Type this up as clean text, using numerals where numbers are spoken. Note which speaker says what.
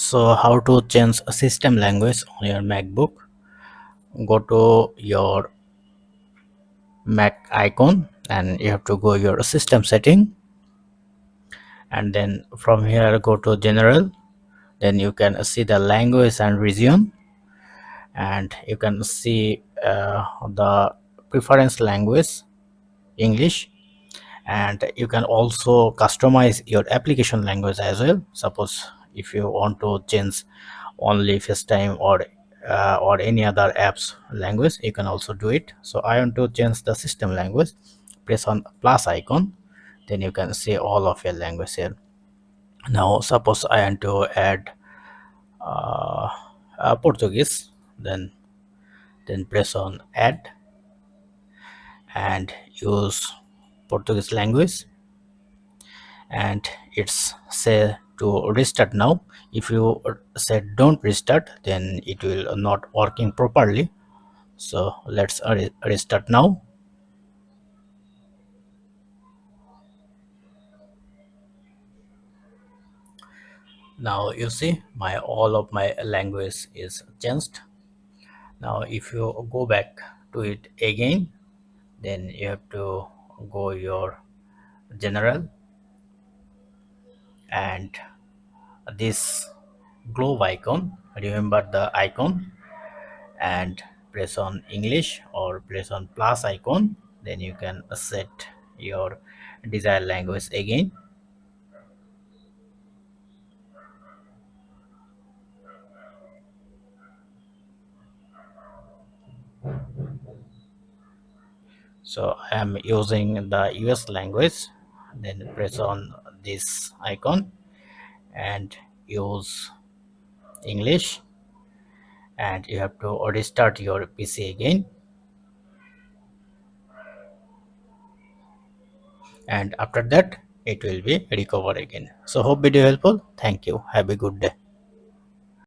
Speaker 1: So how to change a system language on your MacBook? Go to your Mac icon and you have to go your system setting, and then from here go to general. Then you can see the language and region, and you can see the preference language English, and you can also customize your application language as well. Suppose if you want to change only FaceTime or any other apps language, you can also do it. So I want to change the system language. Press on plus icon, then you can see all of your language here. Now suppose I want to add Portuguese, then press on add and use Portuguese language, and it's say to restart now. If you said don't restart, then it will not working properly. So let's restart now. Now you see my all of my language is changed. Now if you go back to it again, then you have to go your general, and this globe icon, remember the icon, and press on English or press on plus icon. Then you can set your desired language again. So I am using the US language. Then press on this icon and use English, and you have to restart your PC again, and after that it will be recover again. So hope video helpful. Thank you. Have a good day.